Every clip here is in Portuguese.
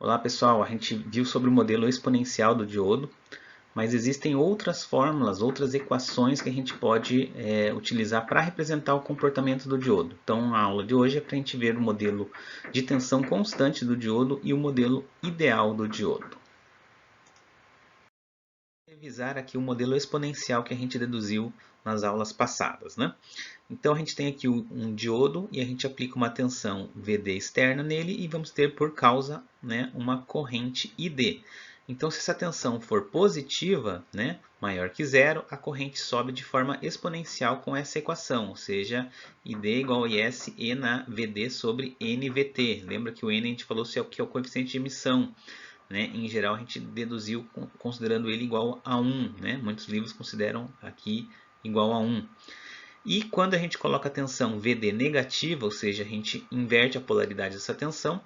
Olá pessoal, a gente viu sobre o modelo exponencial do diodo, mas existem outras fórmulas, outras equações que a gente pode utilizar para representar o comportamento do diodo. Então a aula de hoje é para a gente ver o modelo de tensão constante do diodo e o modelo ideal do diodo. Vou revisar aqui o modelo exponencial que a gente deduziu nas aulas passadas, né? Então a gente tem aqui um diodo e a gente aplica uma tensão VD externa nele e vamos ter por causa, né, uma corrente ID. Então se essa tensão for positiva, né, maior que zero, a corrente sobe de forma exponencial com essa equação, ou seja, ID igual a IS E na VD sobre NVT. Lembra que o N a gente falou que é o coeficiente de emissão. Né? Em geral a gente deduziu considerando ele igual a 1. Né? Muitos livros consideram aqui igual a 1. E quando a gente coloca a tensão VD negativa, ou seja, a gente inverte a polaridade dessa tensão,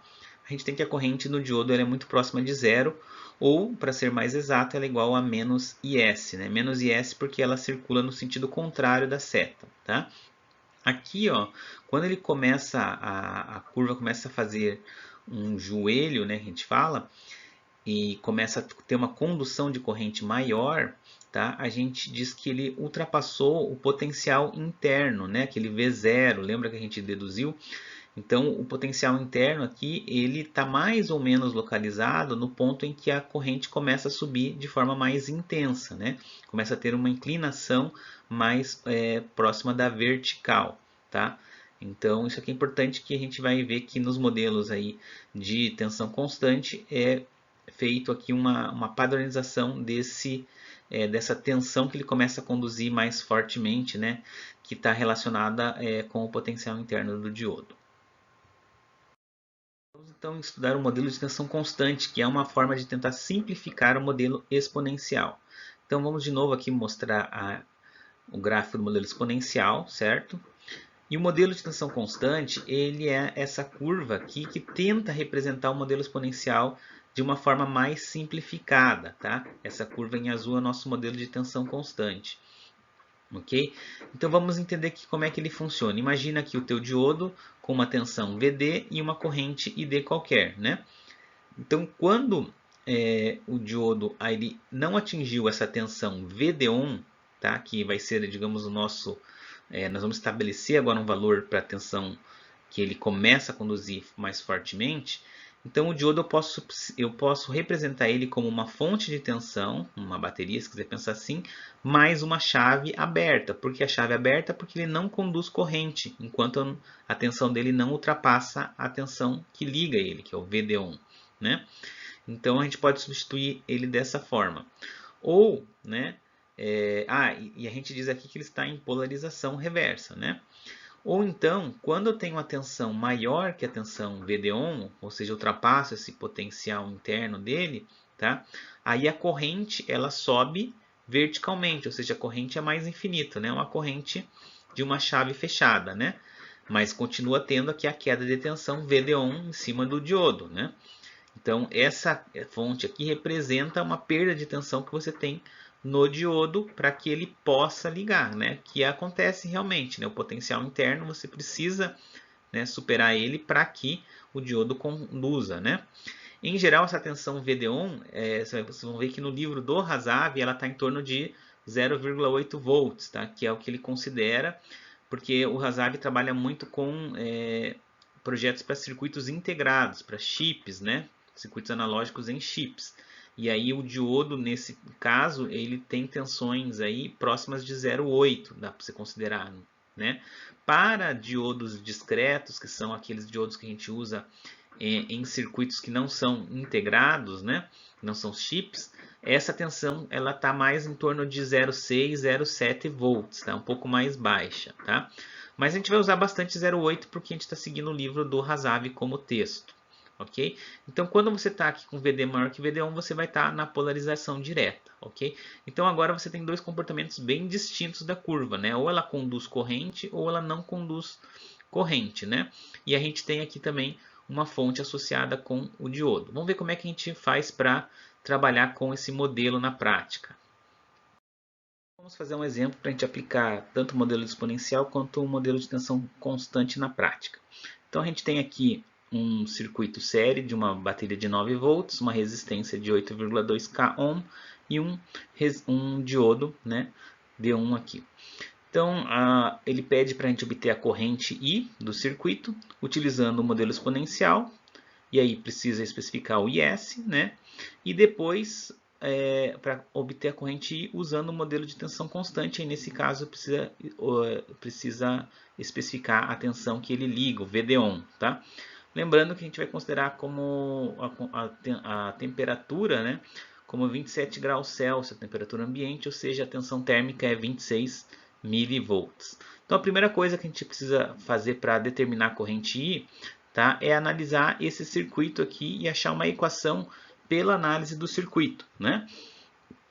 a gente tem que a corrente no diodo ela é muito próxima de zero, ou, para ser mais exato, ela é igual a menos IS. Né? Menos IS porque ela circula no sentido contrário da seta. Tá? Aqui, ó, quando ele começa, a curva começa a fazer um joelho, né, a gente fala, e começa a ter uma condução de corrente maior, tá? A gente diz que ele ultrapassou o potencial interno, né? Aquele V0, lembra que a gente deduziu? Então, o potencial interno aqui, ele está mais ou menos localizado no ponto em que a corrente começa a subir de forma mais intensa, né? Começa a ter uma inclinação mais próxima da vertical, tá? Então, isso aqui é importante que a gente vai ver que nos modelos aí de tensão constante é feito aqui uma padronização dessa tensão que ele começa a conduzir mais fortemente, né? Que está relacionada com o potencial interno do diodo. Vamos então estudar o modelo de tensão constante, que é uma forma de tentar simplificar o modelo exponencial. Então vamos de novo aqui mostrar o gráfico do modelo exponencial, certo? E o modelo de tensão constante, ele é essa curva aqui que tenta representar o modelo exponencial de uma forma mais simplificada, tá? Essa curva em azul é o nosso modelo de tensão constante. Ok? Então vamos entender aqui como é que ele funciona. Imagina aqui o teu diodo com uma tensão VD e uma corrente ID qualquer, né? Então quando o diodo ele não atingiu essa tensão VD1, tá? Que vai ser, digamos, o nosso... nós vamos estabelecer agora um valor para a tensão que ele começa a conduzir mais fortemente. Então o diodo eu posso representar ele como uma fonte de tensão, uma bateria, se quiser pensar assim, mais uma chave aberta. Por que a chave aberta? Porque ele não conduz corrente, enquanto a tensão dele não ultrapassa a tensão que liga ele, que é o VD1. Né? Então a gente pode substituir ele dessa forma. Ou, né? E a gente diz aqui que ele está em polarização reversa, né? Ou então, quando eu tenho uma tensão maior que a tensão VD1, ou seja, ultrapasso esse potencial interno dele, tá? Aí a corrente ela sobe verticalmente, ou seja, a corrente é mais infinita, né? Uma corrente de uma chave fechada, né? Mas continua tendo aqui a queda de tensão VD1 em cima do diodo, né? Então, essa fonte aqui representa uma perda de tensão que você tem no diodo para que ele possa ligar, né? Que acontece realmente, né? O potencial interno você precisa, né, superar ele para que o diodo conduza, né? Em geral, essa tensão VD1, vocês vão ver que no livro do Hasavi ela está em torno de 0,8 volts, tá? Que é o que ele considera, porque o Hasavi trabalha muito com projetos para circuitos integrados, para chips, né? Circuitos analógicos em chips. E aí o diodo, nesse caso, ele tem tensões aí próximas de 0,8, dá para você considerar, né? Para diodos discretos, que são aqueles diodos que a gente usa em circuitos que não são integrados, né? Não são chips, essa tensão ela está mais em torno de 0,6, 0,7 volts, tá? Um pouco mais baixa, tá? Mas a gente vai usar bastante 0,8 porque a gente está seguindo o livro do Hasavi como texto, ok? Então, quando você está aqui com VD maior que VD1, você vai estar na polarização direta, ok? Então, agora você tem dois comportamentos bem distintos da curva, né? Ou ela conduz corrente ou ela não conduz corrente, né? E a gente tem aqui também uma fonte associada com o diodo. Vamos ver como é que a gente faz para trabalhar com esse modelo na prática. Vamos fazer um exemplo para a gente aplicar tanto o modelo exponencial quanto o modelo de tensão constante na prática. Então a gente tem aqui um circuito série de uma bateria de 9 volts, uma resistência de 8,2 ohm e um diodo, né, D1 aqui. Então, ele pede para a gente obter a corrente I do circuito, utilizando o modelo exponencial, e aí precisa especificar o IS, né? E depois, para obter a corrente I usando o modelo de tensão constante, aí nesse caso precisa especificar a tensão que ele liga, o VD-ON, tá? Lembrando que a gente vai considerar como a temperatura, né, como 27 graus Celsius, a temperatura ambiente, ou seja, a tensão térmica é 26 milivolts. Então a primeira coisa que a gente precisa fazer para determinar a corrente I, tá, é analisar esse circuito aqui e achar uma equação pela análise do circuito, né?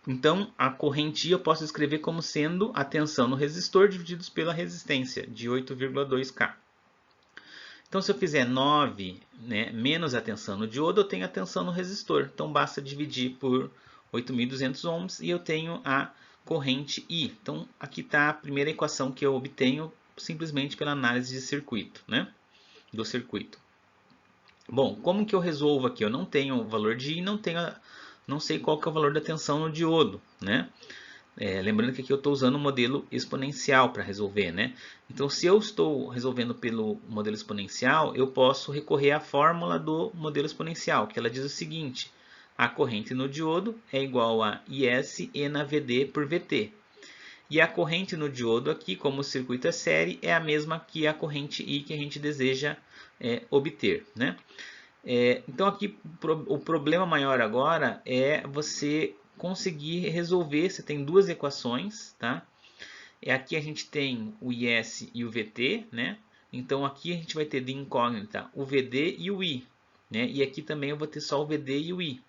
Então a corrente I eu posso escrever como sendo a tensão no resistor divididos pela resistência de 8,2 K. Então, se eu fizer 9, né, menos a tensão no diodo, eu tenho a tensão no resistor. Então, basta dividir por 8.200 ohms e eu tenho a corrente I. Então, aqui está a primeira equação que eu obtenho simplesmente pela análise de circuito, né, do circuito. Bom, como que eu resolvo aqui? Eu não tenho o valor de I, não sei qual que é o valor da tensão no diodo, né? Lembrando que aqui eu estou usando o modelo exponencial para resolver, né? Então, se eu estou resolvendo pelo modelo exponencial, eu posso recorrer à fórmula do modelo exponencial, que ela diz o seguinte: a corrente no diodo é igual a IS E na VD por VT. E a corrente no diodo aqui, como o circuito é série, é a mesma que a corrente I que a gente deseja obter, né? Então aqui o problema maior agora é você conseguir resolver. Você tem duas equações, tá? Aqui a gente tem o IS e o VT, né? Então aqui a gente vai ter de incógnita o VD e o I, né? E aqui também eu vou ter só o VD e o I.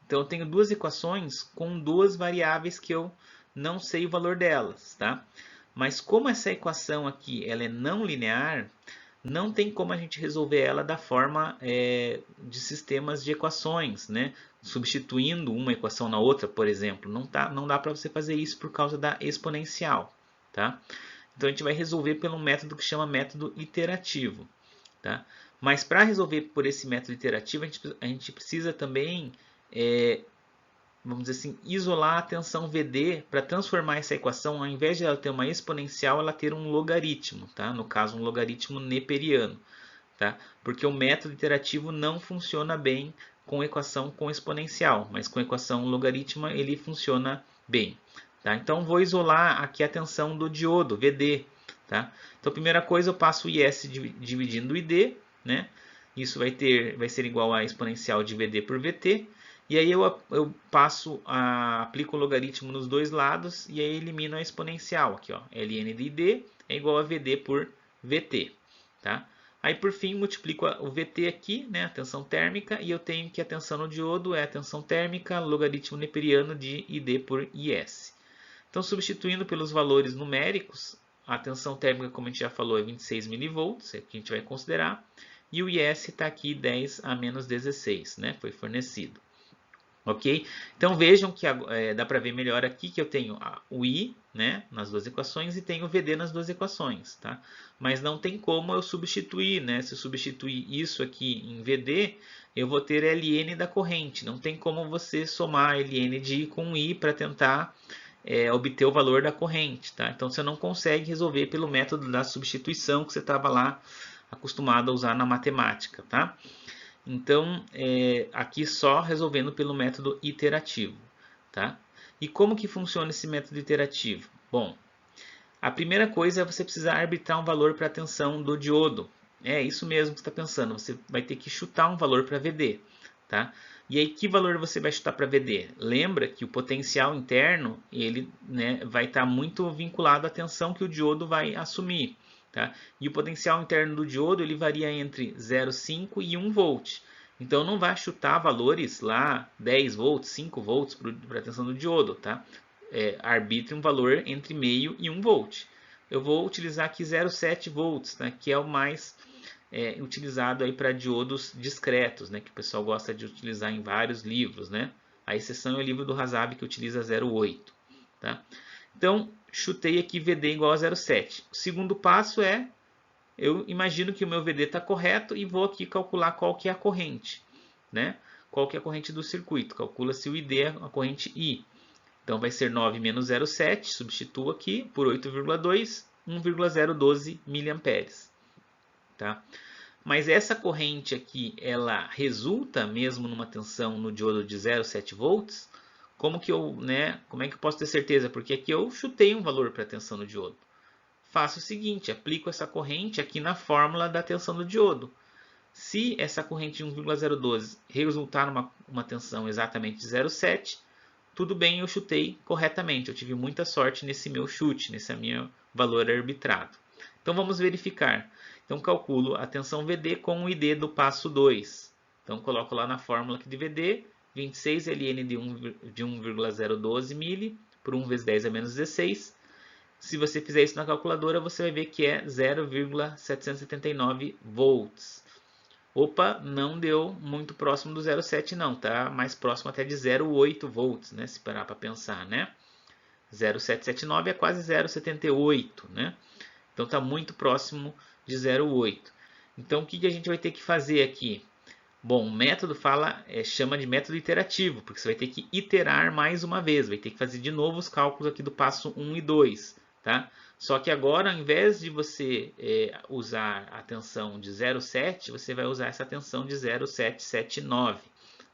Então eu tenho duas equações com duas variáveis que eu não sei o valor delas, tá? Mas como essa equação aqui ela é não linear, não tem como a gente resolver ela da forma de sistemas de equações, né? Substituindo uma equação na outra, por exemplo. Não dá para você fazer isso por causa da exponencial, tá? Então a gente vai resolver pelo método que chama método iterativo, tá? Mas para resolver por esse método iterativo, a gente precisa também, vamos dizer assim, isolar a tensão VD para transformar essa equação, ao invés de ela ter uma exponencial, ela ter um logaritmo, tá? No caso, um logaritmo neperiano, tá? Porque o método iterativo não funciona bem com equação com exponencial, mas com equação logarítmica ele funciona bem, tá? Então, vou isolar aqui a tensão do diodo, VD, tá? Então, a primeira coisa, eu passo o IS dividindo o ID, né? Isso vai ser igual a exponencial de VD por VT. E aí eu aplico o logaritmo nos dois lados e aí elimino a exponencial. Aqui, ó, ln de ID é igual a VD por VT. Tá? Aí por fim multiplico o VT aqui, né, a tensão térmica, e eu tenho que a tensão no diodo é a tensão térmica, logaritmo neperiano de ID por IS. Então substituindo pelos valores numéricos, a tensão térmica, como a gente já falou, é 26 milivolts, é o que a gente vai considerar, e o IS está aqui 10 a menos 16, né, foi fornecido. Ok? Então vejam que dá para ver melhor aqui que eu tenho o I, né, nas duas equações e tenho o VD nas duas equações, tá? Mas não tem como eu substituir, né? Se eu substituir isso aqui em VD, eu vou ter ln da corrente. Não tem como você somar ln de I com I para tentar obter o valor da corrente, tá? Então você não consegue resolver pelo método da substituição que você estava lá acostumado a usar na matemática, tá? Então, aqui só resolvendo pelo método iterativo, tá? E como que funciona esse método iterativo? Bom, a primeira coisa é você precisar arbitrar um valor para a tensão do diodo. É isso mesmo que você está pensando, você vai ter que chutar um valor para VD, tá? E aí, que valor você vai chutar para VD? Lembra que o potencial interno, ele, né, vai estar muito vinculado à tensão que o diodo vai assumir. Tá? E o potencial interno do diodo ele varia entre 0,5 e 1 volt. Então não vai chutar valores lá 10 volts, 5 volts para a tensão do diodo. Tá? Arbitre um valor entre meio e 1 volt. Eu vou utilizar aqui 0,7 volts, né, que é o mais utilizado aí para diodos discretos, né, que o pessoal gosta de utilizar em vários livros. Né? A exceção é o livro do Hasabi que utiliza 0,8. Tá? Então, chutei aqui VD igual a 0,7. O segundo passo é eu imagino que o meu VD está correto e vou aqui calcular qual que é a corrente, né? Qual que é a corrente do circuito? Calcula-se o ID, a corrente I. Então vai ser 9 menos 0,7, substituo aqui por 8,2, 1,012 mA. Tá? Mas essa corrente aqui, ela resulta mesmo numa tensão no diodo de 0,7 volts? Como que como é que eu posso ter certeza? Porque aqui eu chutei um valor para a tensão no diodo. Faço o seguinte, aplico essa corrente aqui na fórmula da tensão do diodo. Se essa corrente de 1,012 resultar numa tensão exatamente de 0,7, tudo bem, eu chutei corretamente. Eu tive muita sorte nesse meu chute, nesse meu valor arbitrado. Então vamos verificar. Então calculo a tensão VD com o ID do passo 2. Então coloco lá na fórmula aqui de VD, 26 ln de 1,012 mili por 1 vezes 10 a menos 16. Se você fizer isso na calculadora, você vai ver que é 0,779 volts. Opa, não deu muito próximo do 0,7 não, tá mais próximo até de 0,8 volts, né, se parar para pensar, né? 0,779 é quase 0,78, né? Então está muito próximo de 0,8. Então o que a gente vai ter que fazer aqui? Bom, o método chama de método iterativo, porque você vai ter que iterar mais uma vez, vai ter que fazer de novo os cálculos aqui do passo 1 e 2, tá? Só que agora, ao invés de você usar a tensão de 0,7, você vai usar essa tensão de 0,779,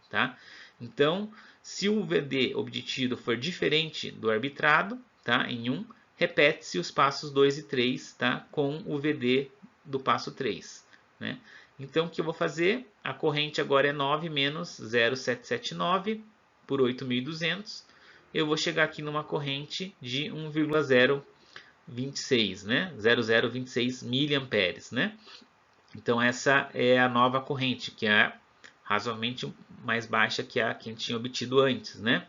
tá? Então, se o VD obtido for diferente do arbitrado, tá? Em 1, repete-se os passos 2 e 3, tá? Com o VD do passo 3, né? Então, o que eu vou fazer? A corrente agora é 9 menos 0,779 por 8.200. Eu vou chegar aqui numa corrente de 1,026, né? 0,026 miliamperes, né? Então, essa é a nova corrente, que é razoavelmente mais baixa que a que a gente tinha obtido antes, né?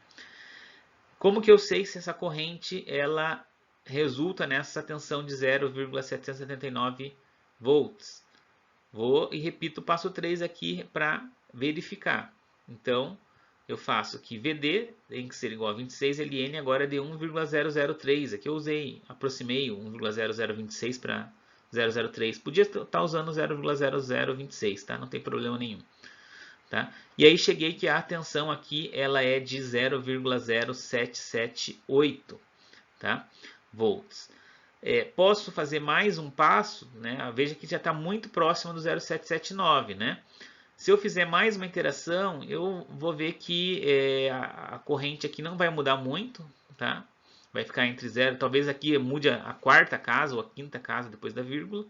Como que eu sei se essa corrente ela resulta nessa tensão de 0,779 volts? Vou e repito o passo 3 aqui para verificar. Então, eu faço aqui VD, tem que ser igual a 26 ln, agora é de 1,003. Aqui eu aproximei o 1,0026 para 003. Podia estar usando 0,0026, tá? Não tem problema nenhum. Tá? E aí cheguei que a tensão aqui ela é de 0,0778, tá? Volts. Posso fazer mais um passo, né? Veja que já está muito próximo do 0,779, né? Se eu fizer mais uma iteração, eu vou ver que a corrente aqui não vai mudar muito, tá? Vai ficar entre 0, talvez aqui mude a quarta casa ou a quinta casa depois da vírgula,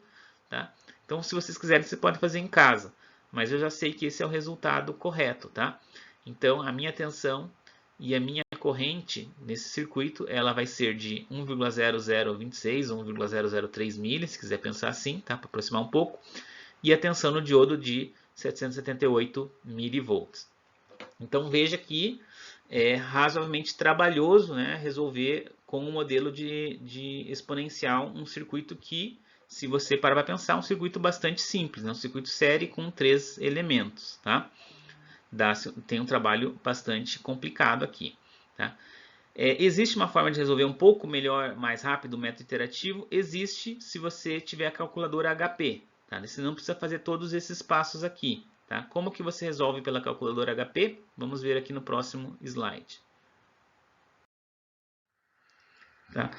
tá? Então, se vocês quiserem, você pode fazer em casa, mas eu já sei que esse é o resultado correto, tá? Então, a minha tensão e a minha corrente nesse circuito ela vai ser de 1,0026 ou 1,003 mili, se quiser pensar assim, tá? Para aproximar um pouco, e a tensão no diodo de 778 milivolts. Então veja que é razoavelmente trabalhoso, né, resolver com um modelo de exponencial um circuito que, se você parar para pensar, é um circuito bastante simples, né? Um circuito série com 3 elementos, tá? Tem um trabalho bastante complicado aqui, tá? Existe uma forma de resolver um pouco melhor, mais rápido o método iterativo? Existe se você tiver a calculadora HP. Tá? Você não precisa fazer todos esses passos aqui. Tá? Como que você resolve pela calculadora HP? Vamos ver aqui no próximo slide. Tá?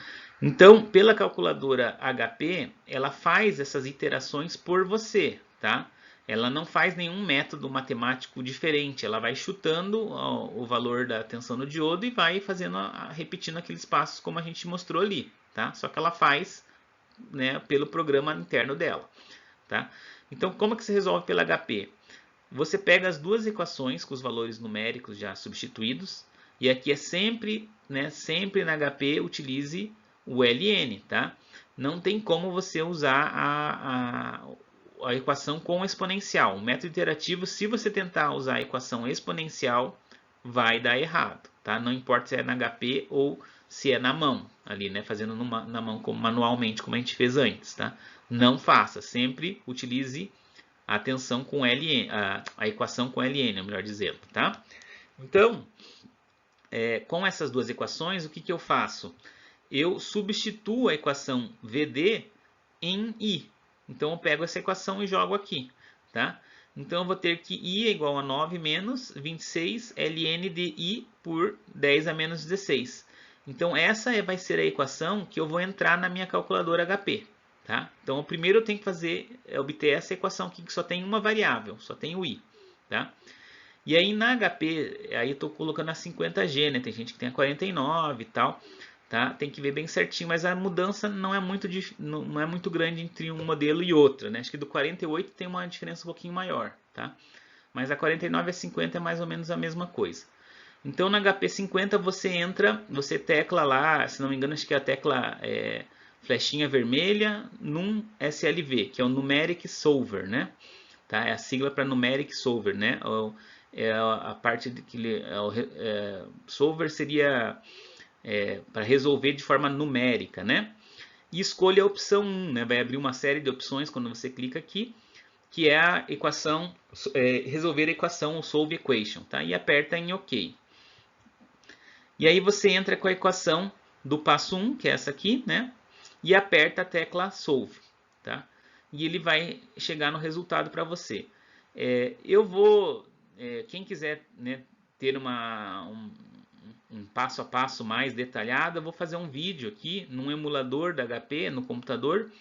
Então, pela calculadora HP, ela faz essas iterações por você. Tá? Ela não faz nenhum método matemático diferente, ela vai chutando o valor da tensão no diodo e vai repetindo aqueles passos como a gente mostrou ali, tá? Só que ela faz, né, pelo programa interno dela, tá? Então, como que se resolve pela HP? Você pega as duas equações com os valores numéricos já substituídos, e aqui é sempre, né, sempre na HP utilize o ln, tá? Não tem como você usar a equação com exponencial. O método iterativo, se você tentar usar a equação exponencial, vai dar errado, tá? Não importa se é na HP ou se é na mão, ali, né? Fazendo na mão manualmente, como a gente fez antes, tá? Não faça, sempre utilize a tensão com ln, a equação com ln, melhor dizendo, tá? Então, com essas duas equações, o que eu faço? Eu substituo a equação VD em I. Então eu pego essa equação e jogo aqui, tá? Então eu vou ter que I é igual a 9 menos 26 ln de I por 10 a menos 16. Então essa vai ser a equação que eu vou entrar na minha calculadora HP. Tá? Então primeiro eu tenho que fazer, obter essa equação aqui que só tem uma variável, só tem o I. Tá? E aí na HP, aí eu estou colocando a 50G, né? Tem gente que tem a 49 e tal. Tá? Tem que ver bem certinho, mas a mudança não é muito grande entre um modelo e outro. Né? Acho que do 48 tem uma diferença um pouquinho maior. Tá? Mas a 49 e a 50 é mais ou menos a mesma coisa. Então na HP50 você entra, você tecla lá, se não me engano acho que é a tecla flechinha vermelha num SLV, que é o Numeric Solver, né? Tá? É a sigla para Numeric Solver, né? É a parte de que Solver seria para resolver de forma numérica, né? E escolha a opção 1, né? Vai abrir uma série de opções quando você clica aqui, que é a equação, resolver a equação, o Solve Equation, tá? E aperta em OK. E aí você entra com a equação do passo 1, que é essa aqui, né? E aperta a tecla Solve, tá? E ele vai chegar no resultado para você. Quem quiser, né, ter um passo a passo mais detalhado, eu vou fazer um vídeo aqui num emulador da HP no computador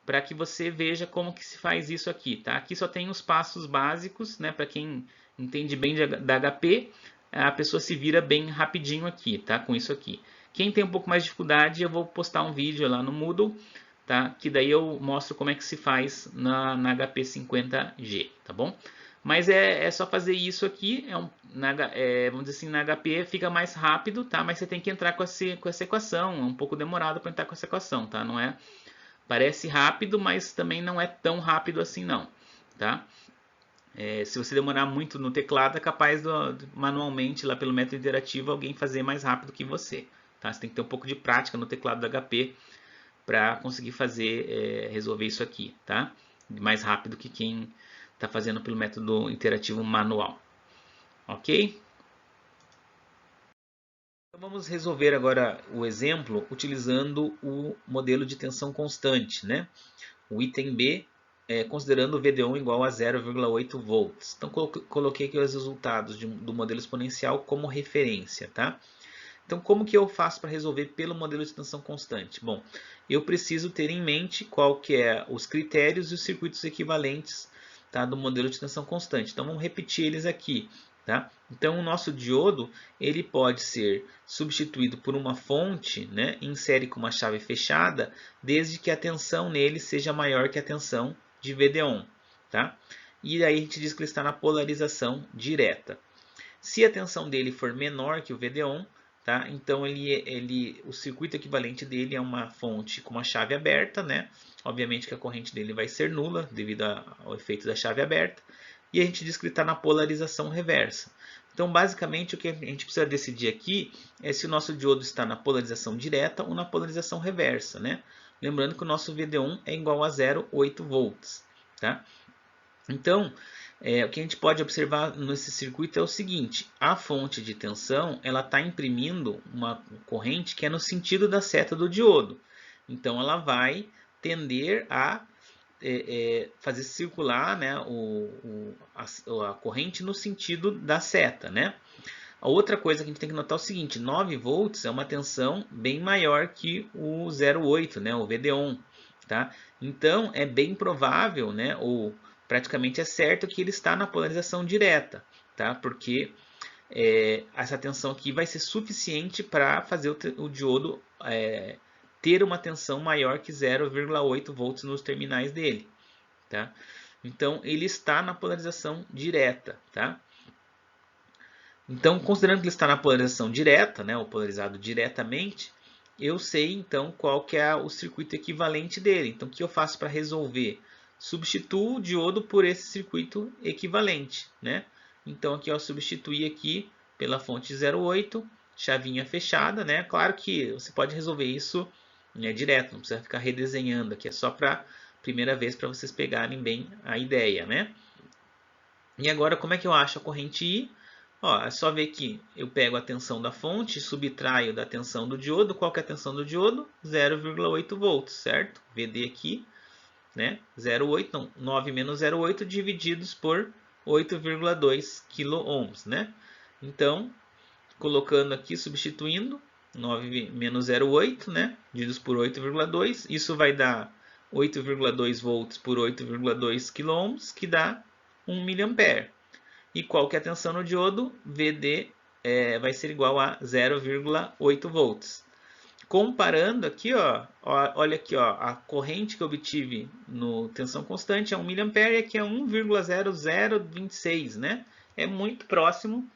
para que você veja como que se faz isso aqui, tá? Aqui só tem os passos básicos, né? Para quem entende bem da HP, a pessoa se vira bem rapidinho aqui, tá? Com isso aqui. Quem tem um pouco mais de dificuldade, eu vou postar um vídeo lá no Moodle, tá? Que daí eu mostro como é que se faz na HP 50G, tá bom? Mas é só fazer isso aqui, vamos dizer assim, na HP fica mais rápido, tá? Mas você tem que entrar com essa equação, é um pouco demorado para entrar com essa equação, tá? Não é, parece rápido, mas também não é tão rápido assim não, tá? Se você demorar muito no teclado, é capaz manualmente, lá pelo método interativo, alguém fazer mais rápido que você. Tá? Você tem que ter um pouco de prática no teclado do HP para conseguir resolver isso aqui. Tá? Mais rápido que quem está fazendo pelo método interativo manual. Ok? Então vamos resolver agora o exemplo utilizando o modelo de tensão constante, né? O item B, considerando o VD1 igual a 0,8 volts. Então coloquei aqui os resultados do modelo exponencial como referência, tá? Então como que eu faço para resolver pelo modelo de tensão constante? Bom, eu preciso ter em mente qual que é os critérios e os circuitos equivalentes, tá, do modelo de tensão constante. Então vamos repetir eles aqui. Tá? Então o nosso diodo ele pode ser substituído por uma fonte, né, em série com uma chave fechada, desde que a tensão nele seja maior que a tensão de VD1. Tá? E aí a gente diz que ele está na polarização direta. Se a tensão dele for menor que o VD1, tá? Então o circuito equivalente dele é uma fonte com uma chave aberta, né? Obviamente que a corrente dele vai ser nula devido ao efeito da chave aberta. E a gente diz que ele está na polarização reversa. Então, basicamente, o que a gente precisa decidir aqui é se o nosso diodo está na polarização direta ou na polarização reversa, né? Lembrando que o nosso VD1 é igual a 0,8 volts, tá? Então, o que a gente pode observar nesse circuito é o seguinte: a fonte de tensão ela está imprimindo uma corrente que é no sentido da seta do diodo. Então, ela vai tender a fazer circular, né, a corrente no sentido da seta, né? A outra coisa que a gente tem que notar é o seguinte: 9 volts é uma tensão bem maior que o 0,8, né, o VD1, tá? Então é bem provável, né, ou praticamente é certo que ele está na polarização direta, tá? Porque essa tensão aqui vai ser suficiente para fazer o diodo ter uma tensão maior que 0,8 volts nos terminais dele, tá? Então ele está na polarização direta, tá? Então, considerando que ele está na polarização direta, né, ou polarizado diretamente, eu sei então qual que é o circuito equivalente dele. Então, o que eu faço para resolver? Substituo o diodo por esse circuito equivalente, né? Então, aqui eu substituí aqui pela fonte 0,8, chavinha fechada, né? Claro que você pode resolver isso, né, direto, não precisa ficar redesenhando aqui, é só para primeira vez para vocês pegarem bem a ideia, né? E agora, como é que eu acho a corrente I? Ó, é só ver que eu pego a tensão da fonte, subtraio da tensão do diodo. Qual que é a tensão do diodo? 0,8 volts, certo? VD aqui, né? 0,8, não, 9 menos 0,8 divididos por 8,2 kΩ, né? Então, colocando aqui, substituindo, 9 menos 0,8, né? Divididos por 8,2, isso vai dar 8,2 volts por 8,2 kΩ, que dá 1 mA. E qual que é a tensão no diodo? VD vai ser igual a 0,8 volts. Comparando aqui, ó, olha aqui, ó, a corrente que eu obtive no tensão constante é 1 mA e aqui é 1,0026, né? É muito próximo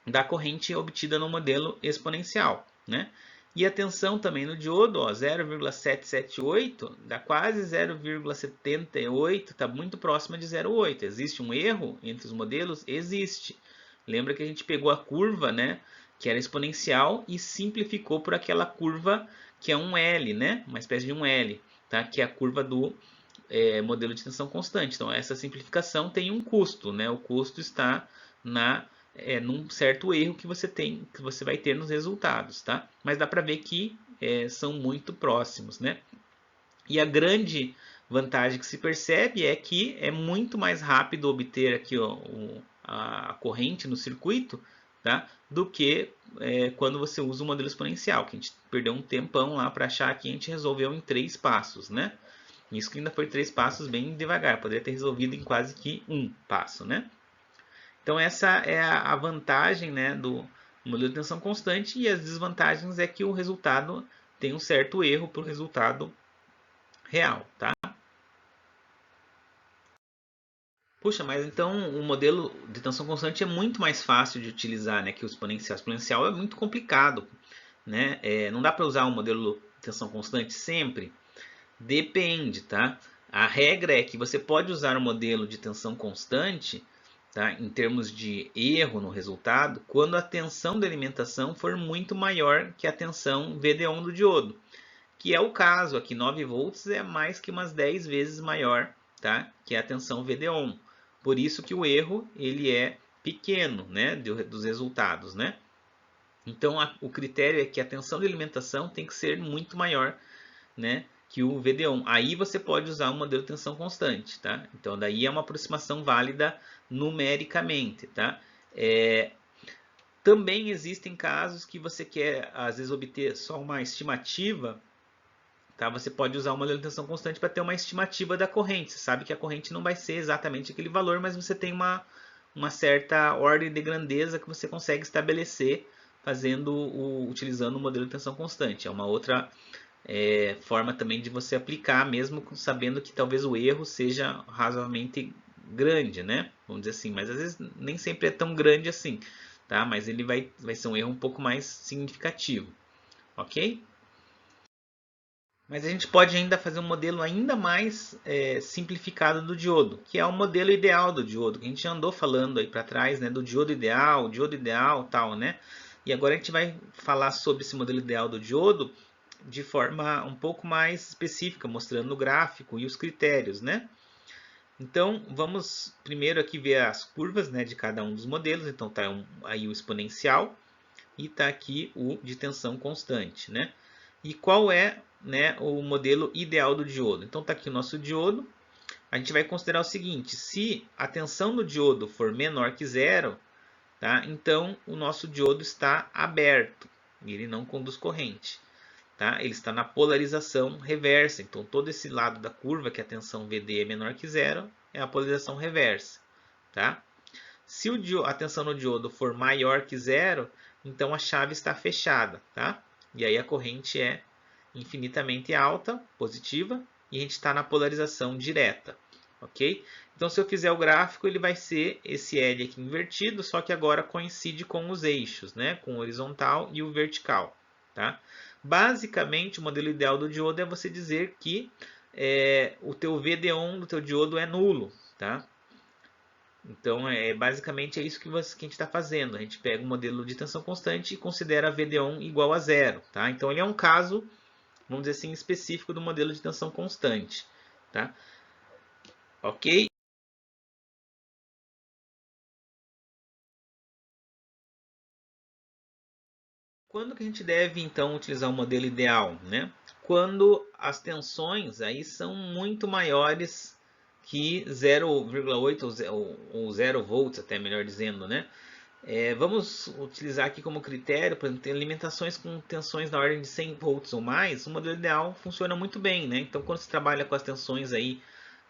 da corrente obtida no modelo exponencial, né? E a tensão também no diodo, 0,778, dá quase 0,78, está muito próxima de 0,8. Existe um erro entre os modelos? Existe. Lembra que a gente pegou a curva, né, que era exponencial e simplificou por aquela curva que é um L, né, uma espécie de um L, tá? Que é a curva do modelo de tensão constante. Então, essa simplificação tem um custo, né? O custo está num certo erro que você vai ter nos resultados, tá? Mas dá para ver que são muito próximos, né? E a grande vantagem que se percebe é que é muito mais rápido obter aqui ó, a corrente no circuito, tá? Do que quando você usa o modelo exponencial, que a gente perdeu um tempão lá para achar que a gente resolveu em 3 passos, né? Isso que ainda foi 3 passos bem devagar, poderia ter resolvido em quase que um passo, né? Então essa é a vantagem, né, do modelo de tensão constante, e as desvantagens é que o resultado tem um certo erro para o resultado real, tá? Puxa, mas então o modelo de tensão constante é muito mais fácil de utilizar, né, que o exponencial. O exponencial é muito complicado, né? Não dá para usar um modelo de tensão constante sempre. Depende, tá? A regra é que você pode usar um modelo de tensão constante, tá, em termos de erro no resultado, quando a tensão de alimentação for muito maior que a tensão VD1 do diodo, que é o caso aqui, 9 volts é mais que umas 10 vezes maior, tá, que a tensão VD1. Por isso que o erro ele é pequeno, né, dos resultados, né? Então o critério é que a tensão de alimentação tem que ser muito maior, né, que o VD1. Aí você pode usar um modelo de tensão constante, tá? Então daí é uma aproximação válida numericamente, tá? Também existem casos que você quer às vezes obter só uma estimativa, tá? Você pode usar um modelo de tensão constante para ter uma estimativa da corrente. Você sabe que a corrente não vai ser exatamente aquele valor, mas você tem uma certa ordem de grandeza que você consegue estabelecer utilizando o modelo de tensão constante. É uma outra forma também de você aplicar, mesmo sabendo que talvez o erro seja razoavelmente grande, né? Vamos dizer assim, mas às vezes nem sempre é tão grande assim, tá? Mas ele vai ser um erro um pouco mais significativo, ok? Mas a gente pode ainda fazer um modelo ainda mais simplificado do diodo, que é o modelo ideal do diodo, que a gente andou falando aí para trás, né? Do diodo ideal, tal, né? E agora a gente vai falar sobre esse modelo ideal do diodo de forma um pouco mais específica, mostrando o gráfico e os critérios, né? Então, vamos primeiro aqui ver as curvas, né, de cada um dos modelos. Então, está aí o exponencial e está aqui o de tensão constante, né? E qual é, né, o modelo ideal do diodo? Então, está aqui o nosso diodo. A gente vai considerar o seguinte: se a tensão do diodo for menor que zero, tá? Então, o nosso diodo está aberto e ele não conduz corrente. Tá? Ele está na polarização reversa. Então, todo esse lado da curva, que a tensão VD é menor que zero, é a polarização reversa. Tá? Se a tensão no diodo for maior que zero, então a chave está fechada. Tá? E aí a corrente é infinitamente alta, positiva, e a gente está na polarização direta. Ok? Então, se eu fizer o gráfico, ele vai ser esse L aqui invertido, só que agora coincide com os eixos, né? Com o horizontal e o vertical. Tá? Basicamente, o modelo ideal do diodo é você dizer que o teu VD1 do teu diodo é nulo. Tá? Então, basicamente é isso que a gente está fazendo. A gente pega um modelo de tensão constante e considera VD1 igual a zero. Tá? Então, ele é um caso, vamos dizer assim, específico do modelo de tensão constante. Tá? Ok? Quando que a gente deve, então, utilizar o modelo ideal? Né? quando as tensões aí são muito maiores que 0,8 ou 0 volts, até melhor dizendo, né? Vamos utilizar aqui como critério, por exemplo, alimentações com tensões na ordem de 100 volts ou mais, o modelo ideal funciona muito bem, né? Então, quando você trabalha com as tensões aí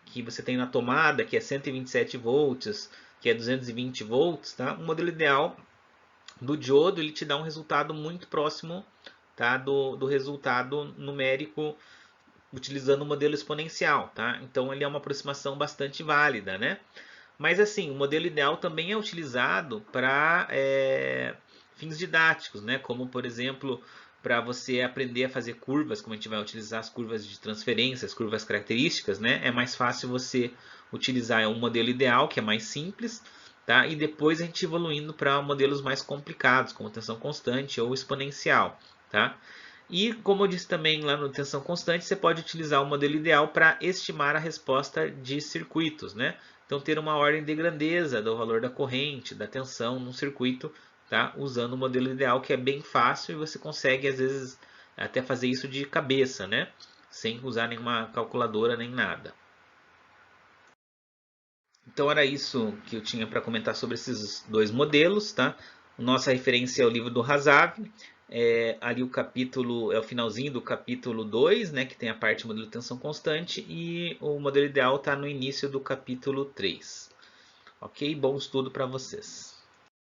que você tem na tomada, que é 127 volts, que é 220 volts, tá? O modelo ideal do diodo ele te dá um resultado muito próximo, tá? do resultado numérico utilizando o modelo exponencial, tá? Então ele é uma aproximação bastante válida, né? Mas assim, o modelo ideal também é utilizado para fins didáticos, né? Como por exemplo, para você aprender a fazer curvas, como a gente vai utilizar as curvas de transferência, as curvas características, né? É mais fácil você utilizar um modelo ideal, que é mais simples, tá? E depois a gente evoluindo para modelos mais complicados, como tensão constante ou exponencial, tá? E como eu disse também lá no tensão constante, você pode utilizar o modelo ideal para estimar a resposta de circuitos, né? Então ter uma ordem de grandeza do valor da corrente, da tensão num circuito, tá? Usando o modelo ideal, que é bem fácil e você consegue às vezes até fazer isso de cabeça, né? Sem usar nenhuma calculadora nem nada. Então era isso que eu tinha para comentar sobre esses dois modelos, tá? Nossa referência é o livro do Hasav. Ali o capítulo é o finalzinho do capítulo 2, né, que tem a parte modelo de tensão constante, e o modelo ideal está no início do capítulo 3. Ok? Bom estudo para vocês.